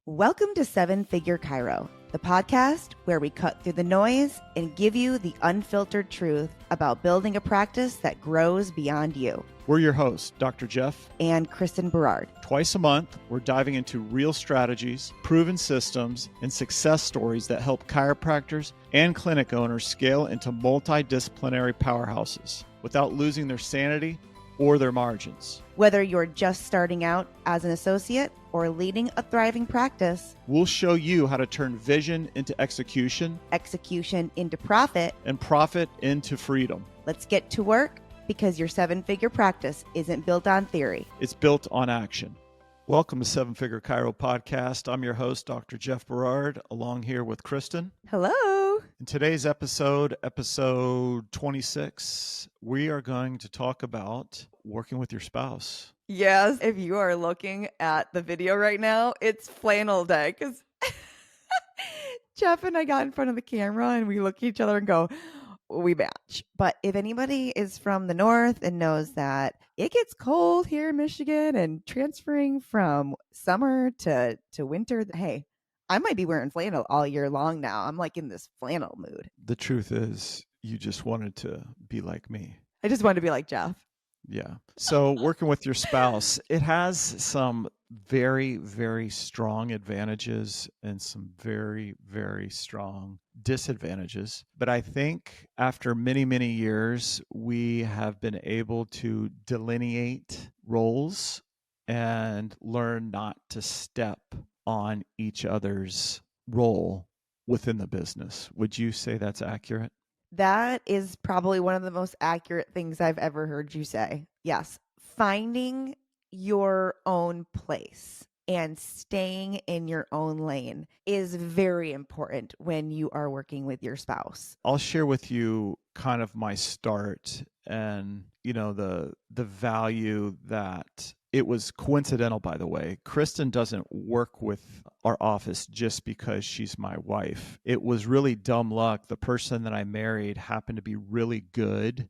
Welcome to Seven Figure Chiro, the podcast where we cut through the noise and give you the unfiltered truth about building a practice that grows beyond you. We're your hosts, Dr. Jeff And Kristin Berard. Twice a month, we're diving into real strategies, proven systems, and success stories that help chiropractors and clinic owners scale into multi-disciplinary powerhouses without losing their sanity or their margins. Whether you're just starting out as an associate or leading a thriving practice, we'll show you how to turn vision into execution, execution into profit, and profit into freedom. Let's get to work, because your seven-figure practice isn't built on theory. It's built on action. Welcome to Seven Figure Chiro Podcast. I'm your host, Dr. Jeff Berard, along here with Kristin. Hello. In today's episode 26, we are going to talk about working with your spouse. Yes, if you are looking at the video right now, it's flannel day because Jeff and I got in front of the camera and we look at each other and go, we match. But if anybody is from the north and knows that it gets cold here in Michigan and transferring from summer to winter, hey, I might be wearing flannel all year long now. I'm like in this flannel mood. The truth is, you just wanted to be like me. I just wanted to be like Jeff. Yeah. So working with your spouse, it has some very, very strong advantages and some very, very strong disadvantages. But I think after many, many years, we have been able to delineate roles and learn not to step on each other's role within the business. Would you say that's accurate? That is probably one of the most accurate things I've ever heard you say. Yes. Finding your own place and staying in your own lane is very important when you are working with your spouse. I'll share with you kind of my start and, the value that it was coincidental, by the way. Kristin doesn't work with our office just because she's my wife. It was really dumb luck. The person that I married happened to be really good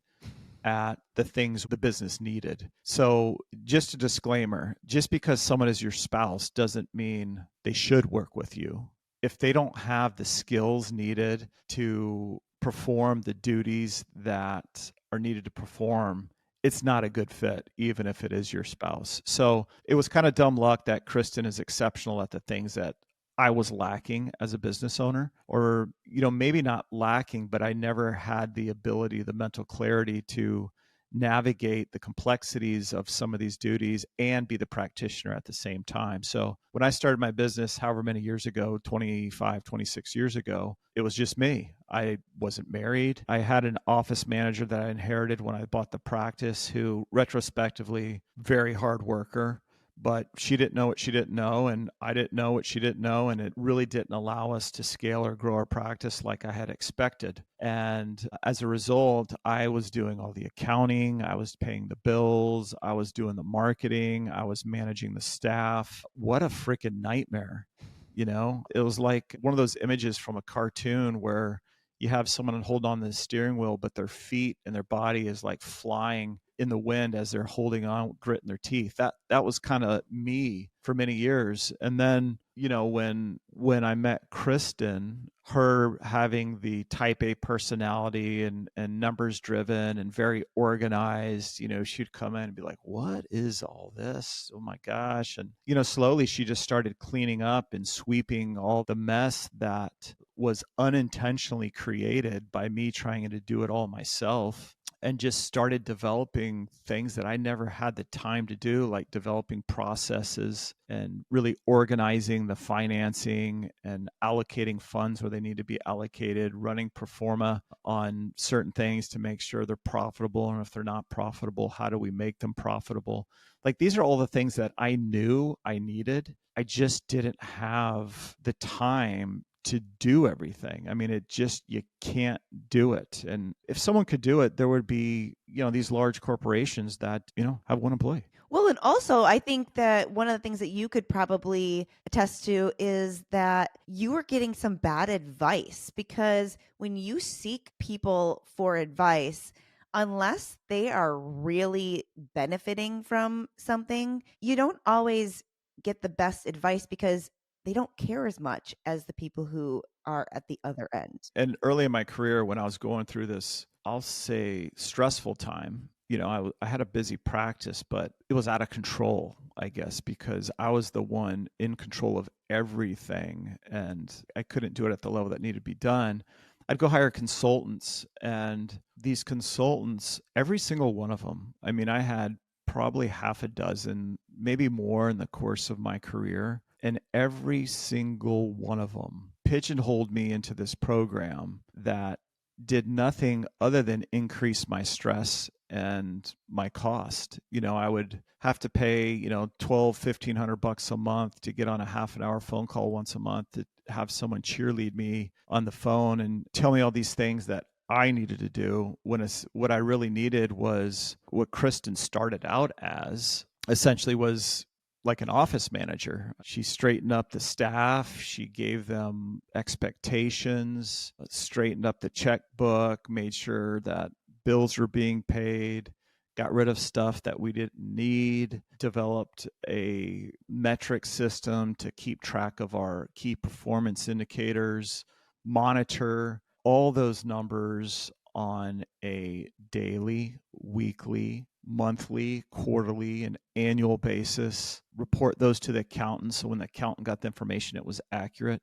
at the things the business needed. So just a disclaimer, just because someone is your spouse doesn't mean they should work with you. If they don't have the skills needed to perform the duties that are needed to perform, it's not a good fit, even if it is your spouse. So it was kind of dumb luck that Kristin is exceptional at the things that I was lacking as a business owner, or, maybe not lacking, but I never had the ability, the mental clarity to navigate the complexities of some of these duties and be the practitioner at the same time. So when I started my business, however many years ago, 25, 26 years ago, it was just me. I wasn't married. I had an office manager that I inherited when I bought the practice who retrospectively, very hard worker, but she didn't know what she didn't know, and I didn't know what she didn't know, and it really didn't allow us to scale or grow our practice like I had expected. And as a result, I was doing all the accounting, I was paying the bills, I was doing the marketing, I was managing the staff. What a freaking nightmare. It was like one of those images from a cartoon where you have someone holding on the steering wheel, but their feet and their body is like flying in the wind as they're holding on, gritting their teeth. That was kind of me for many years. And then, when I met Kristin, her having the type A personality and numbers driven and very organized, she'd come in and be like, what is all this? Oh my gosh. And, slowly she just started cleaning up and sweeping all the mess that was unintentionally created by me trying to do it all myself, and just started developing things that I never had the time to do, like developing processes and really organizing the financing and allocating funds where they need to be allocated, running pro forma on certain things to make sure they're profitable. And if they're not profitable, how do we make them profitable? Like, these are all the things that I knew I needed. I just didn't have the time to do everything. I mean, you can't do it. And if someone could do it, there would be, these large corporations that, have one employee. Well, and also I think that one of the things that you could probably attest to is that you were getting some bad advice, because when you seek people for advice, unless they are really benefiting from something, you don't always get the best advice, because they don't care as much as the people who are at the other end. And early in my career, when I was going through this, I'll say stressful time, I had a busy practice, but it was out of control, I guess, because I was the one in control of everything and I couldn't do it at the level that needed to be done. I'd go hire consultants, and these consultants, every single one of them, I mean, I had probably half a dozen, maybe more in the course of my career. And every single one of them pigeonholed me into this program that did nothing other than increase my stress and my cost. I would have to pay, $1,200-$1,500 a month to get on a half an hour phone call once a month to have someone cheerlead me on the phone and tell me all these things that I needed to do, when what I really needed was what Kristin started out as, essentially was like an office manager. She straightened up the staff. She gave them expectations, straightened up the checkbook, made sure that bills were being paid, got rid of stuff that we didn't need, developed a metric system to keep track of our key performance indicators, monitor all those numbers on a daily, weekly, monthly, quarterly, and annual basis, report those to the accountant. So when the accountant got the information, it was accurate.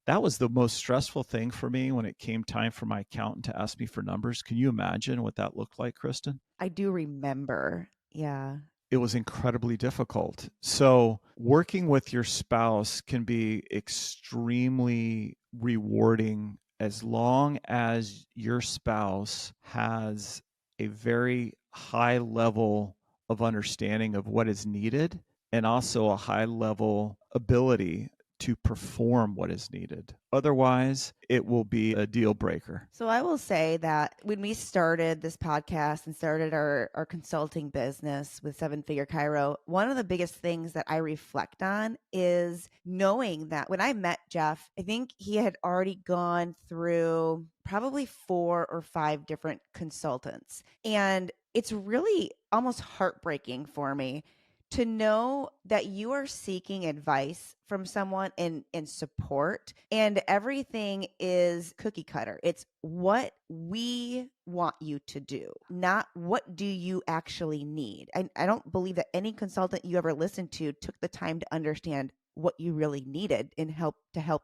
That was the most stressful thing for me when it came time for my accountant to ask me for numbers. Can you imagine what that looked like, Kristin? I do remember. Yeah. It was incredibly difficult. So working with your spouse can be extremely rewarding as long as your spouse has a very high level of understanding of what is needed and also a high level ability to perform what is needed. Otherwise, it will be a deal breaker. So I will say that when we started this podcast and started our consulting business with Seven Figure Chiro, one of the biggest things that I reflect on is knowing that when I met Jeff, I think he had already gone through probably 4 or 5 different consultants. And it's really almost heartbreaking for me to know that you are seeking advice from someone and support, and everything is cookie cutter. It's what we want you to do, not what do you actually need. I don't believe that any consultant you ever listened to took the time to understand what you really needed and help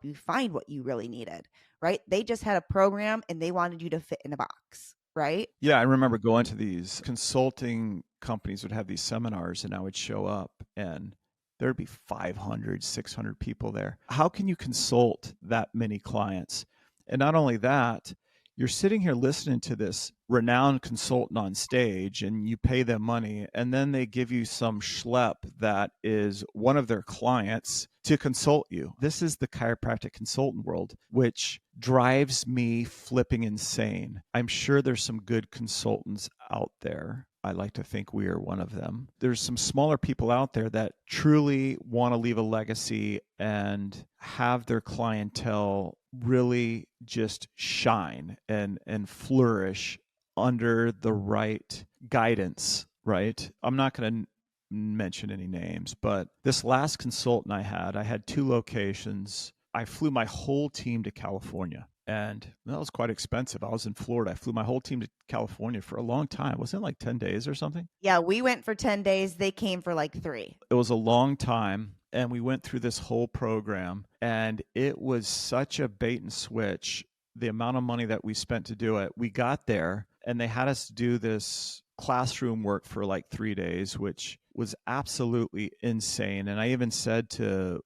you find what you really needed, right? They just had a program and they wanted you to fit in a box, right? Yeah, I remember going to these consulting companies would have these seminars, and I would show up and there'd be 500, 600 people there. How can you consult that many clients? And not only that, you're sitting here listening to this renowned consultant on stage and you pay them money, and then they give you some schlep that is one of their clients to consult you. This is the chiropractic consultant world, which drives me flipping insane. I'm sure there's some good consultants out there. I like to think we are one of them. There's some smaller people out there that truly want to leave a legacy and have their clientele really just shine and flourish under the right guidance, right? I'm not going to mention any names, but this last consultant I had 2 locations. I flew my whole team to California, and that was quite expensive. I was in Florida. I flew my whole team to California for a long time. Wasn't it like 10 days or something? Yeah, we went for 10 days. They came for like 3. It was a long time, and we went through this whole program, and it was such a bait and switch. The amount of money that we spent to do it. We got there, and they had us do this classroom work for like 3 days, which was absolutely insane. And I even said to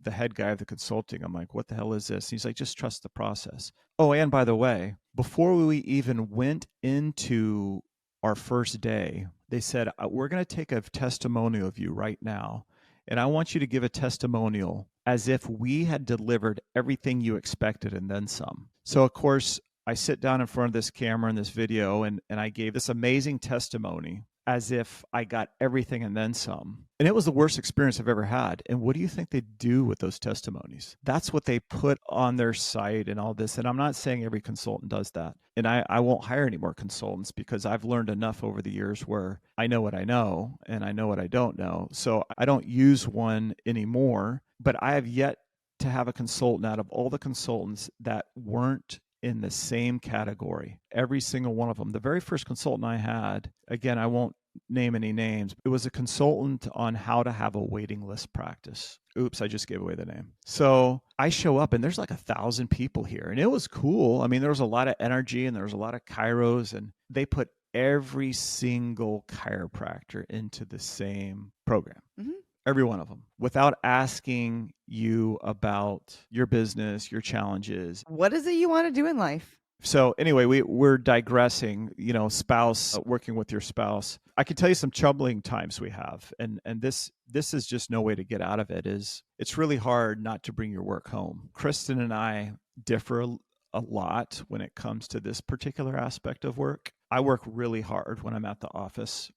the head guy of the consulting, I'm like, what the hell is this? And he's like, just trust the process. Oh, and by the way, before we even went into our first day, they said, we're going to take a testimonial of you right now. And I want you to give a testimonial as if we had delivered everything you expected and then some. So, of course, I sit down in front of this camera in this video, and I gave this amazing testimony as if I got everything and then some. And it was the worst experience I've ever had. And what do you think they do with those testimonies? That's what they put on their site and all this. And I'm not saying every consultant does that. And I won't hire any more consultants because I've learned enough over the years where I know what I know and I know what I don't know. So I don't use one anymore, but I have yet to have a consultant out of all the consultants that weren't in the same category. Every single one of them. The very first consultant I had, again, I won't name any names. It was a consultant on how to have a waiting list practice. Oops, I just gave away the name. So I show up and there's like 1,000 people here and it was cool. I mean, there was a lot of energy and there was a lot of chiros, and they put every single chiropractor into the same program. Mm-hmm. Every one of them, without asking you about your business, your challenges. What is it you want to do in life? So anyway, we're digressing, spouse, working with your spouse. I can tell you some troubling times we have. And this is just no way to get out of it. It's really hard not to bring your work home. Kristin and I differ a lot when it comes to this particular aspect of work. I work really hard when I'm at the office.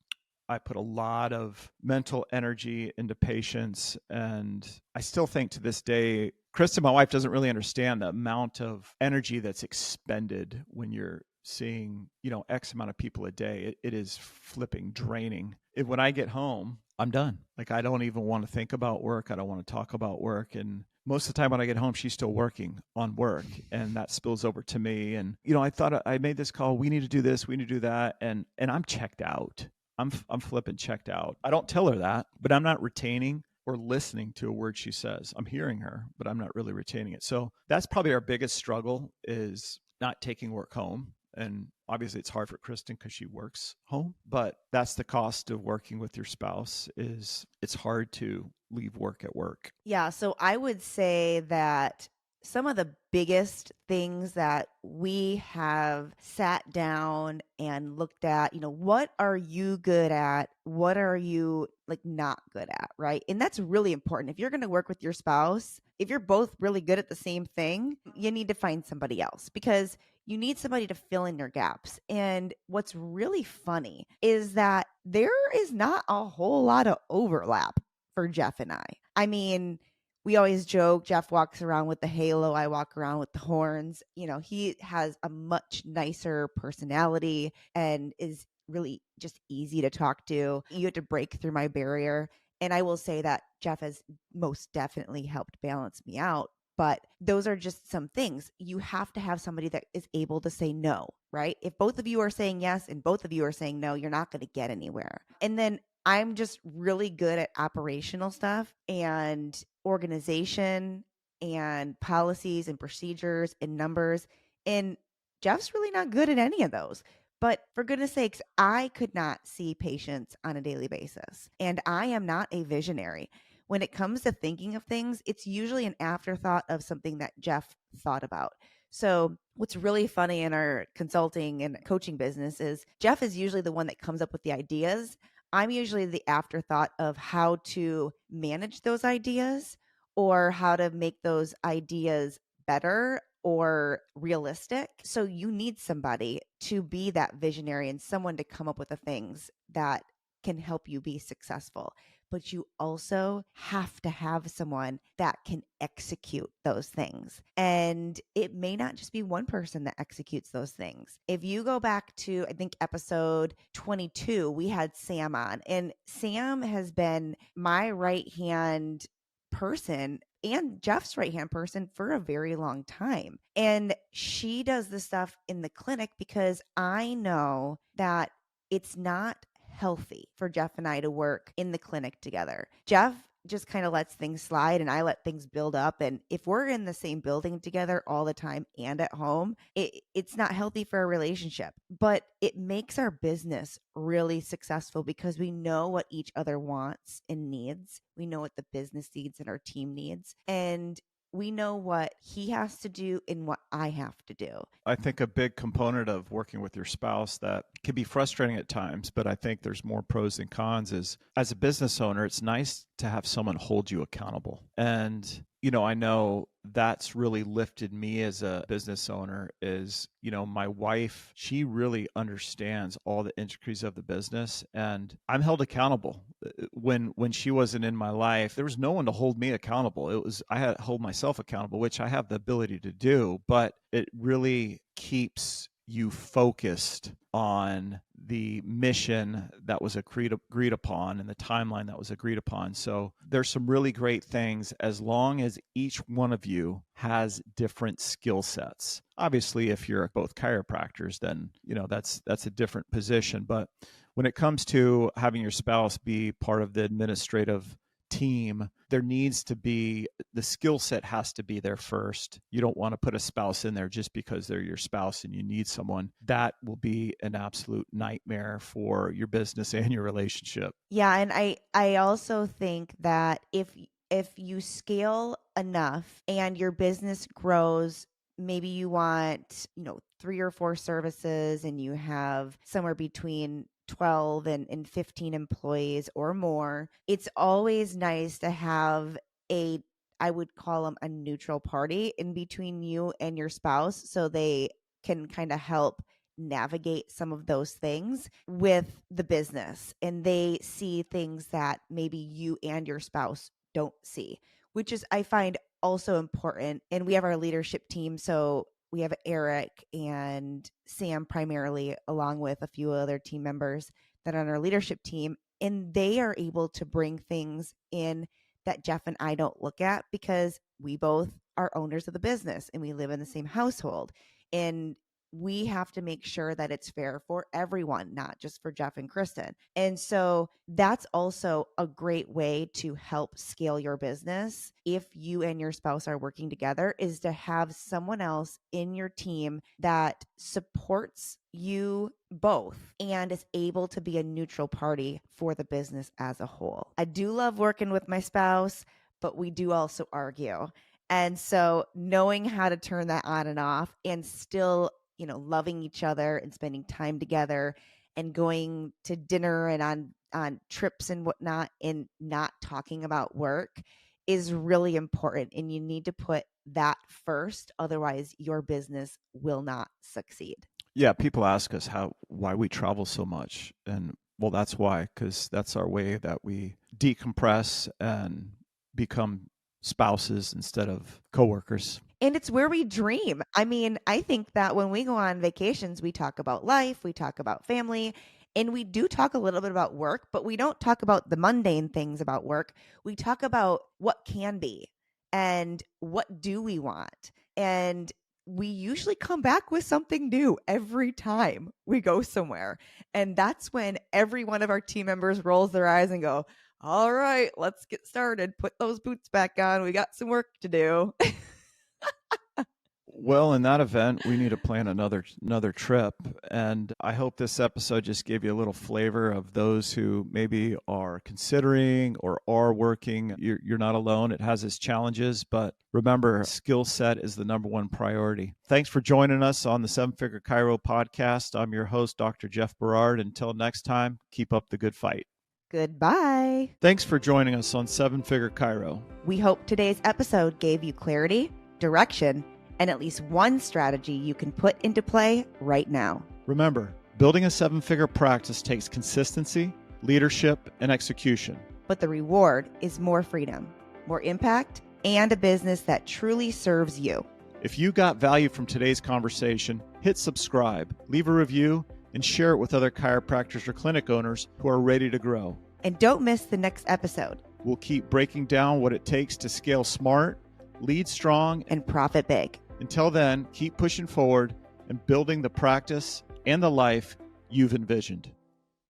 I put a lot of mental energy into patients. And I still think to this day, Kristin, my wife, doesn't really understand the amount of energy that's expended when you're seeing, X amount of people a day. It is flipping draining. When I get home, I'm done. Like, I don't even want to think about work. I don't want to talk about work. And most of the time when I get home, she's still working on work, and that spills over to me. And, I thought I made this call. We need to do this. We need to do that. And I'm checked out. I'm flipping checked out. I don't tell her that, but I'm not retaining or listening to a word she says. I'm hearing her, but I'm not really retaining it. So that's probably our biggest struggle, is not taking work home. And obviously it's hard for Kristin because she works home, but that's the cost of working with your spouse, is it's hard to leave work at work. Yeah. So I would say that some of the biggest things that we have sat down and looked at, what are you good at? What are you not good at? Right. And that's really important. If you're going to work with your spouse, if you're both really good at the same thing, you need to find somebody else, because you need somebody to fill in your gaps. And what's really funny is that there is not a whole lot of overlap for Jeff and I. I mean, we always joke, Jeff walks around with the halo, I walk around with the horns. He has a much nicer personality and is really just easy to talk to. You have to break through my barrier. And I will say that Jeff has most definitely helped balance me out. But those are just some things. You have to have somebody that is able to say no, right? If both of you are saying yes and both of you are saying no, you're not going to get anywhere. And then I'm just really good at operational stuff and organization and policies and procedures and numbers. And Jeff's really not good at any of those. But for goodness sakes, I could not see patients on a daily basis. And I am not a visionary. When it comes to thinking of things, it's usually an afterthought of something that Jeff thought about. So what's really funny in our consulting and coaching business is Jeff is usually the one that comes up with the ideas. I'm usually the afterthought of how to manage those ideas or how to make those ideas better or realistic. So you need somebody to be that visionary and someone to come up with the things that can help you be successful. But you also have to have someone that can execute those things. And it may not just be one person that executes those things. If you go back to, I think, episode 22, we had Sam on, and Sam has been my right-hand person and Jeff's right-hand person for a very long time. And she does this stuff in the clinic because I know that it's not healthy for Jeff and I to work in the clinic together. Jeff just kind of lets things slide and I let things build up. And if we're in the same building together all the time and at home, it's not healthy for a relationship, but it makes our business really successful because we know what each other wants and needs. We know what the business needs and our team needs. And we know what he has to do and what I have to do. I think a big component of working with your spouse that can be frustrating at times, but I think there's more pros than cons, is as a business owner, it's nice to have someone hold you accountable. And, I know that's really lifted me as a business owner is, my wife, she really understands all the intricacies of the business, and I'm held accountable. When she wasn't in my life, there was no one to hold me accountable. I had to hold myself accountable, which I have the ability to do, but it really keeps you focused on the mission that was agreed upon and the timeline that was agreed upon. So there's some really great things as long as each one of you has different skill sets. Obviously, if you're both chiropractors, then that's a different position. But when it comes to having your spouse be part of the administrative team, there needs to be, the skill set has to be there first. You don't want to put a spouse in there just because they're your spouse and you need someone. That will be an absolute nightmare for your business and your relationship. Yeah, and I also think that if you scale enough and your business grows, maybe you want, 3 or 4 services and you have somewhere between 12 and 15 employees or more, it's always nice to have I would call them a neutral party in between you and your spouse, so they can kind of help navigate some of those things with the business, and they see things that maybe you and your spouse don't see, which is, I find, also important. And we have our leadership team, so we have Eric and Sam primarily, along with a few other team members that are on our leadership team. And they are able to bring things in that Jeff and I don't look at, because we both are owners of the business and we live in the same household. And we have to make sure that it's fair for everyone, not just for Jeff and Kristin. And so that's also a great way to help scale your business if you and your spouse are working together, is to have someone else in your team that supports you both and is able to be a neutral party for the business as a whole. I do love working with my spouse, but we do also argue. And so knowing how to turn that on and off and still loving each other and spending time together and going to dinner and on trips and whatnot and not talking about work is really important. And you need to put that first. Otherwise, your business will not succeed. Yeah, people ask us why we travel so much. And well, that's why, because that's our way that we decompress and become spouses instead of coworkers. And it's where we dream. I mean, I think that when we go on vacations, we talk about life, we talk about family, and we do talk a little bit about work, but we don't talk about the mundane things about work. We talk about what can be and what do we want. And we usually come back with something new every time we go somewhere. And that's when every one of our team members rolls their eyes and go, all right, let's get started. Put those boots back on. We got some work to do. Well, in that event, we need to plan another trip. And I hope this episode just gave you a little flavor of those who maybe are considering or are working. You're not alone. It has its challenges, but remember, skill set is the number one priority. Thanks for joining us on the Seven Figure Chiro Podcast. I'm your host, Dr. Jeff Berard. Until next time, keep up the good fight. Goodbye. Thanks for joining us on Seven Figure Chiro. We hope today's episode gave you clarity, direction, and at least one strategy you can put into play right now. Remember, building a seven-figure practice takes consistency, leadership, and execution. But the reward is more freedom, more impact, and a business that truly serves you. If you got value from today's conversation, hit subscribe, leave a review, and share it with other chiropractors or clinic owners who are ready to grow. And don't miss the next episode. We'll keep breaking down what it takes to scale smart, lead strong, and profit big. Until then, keep pushing forward and building the practice and the life you've envisioned.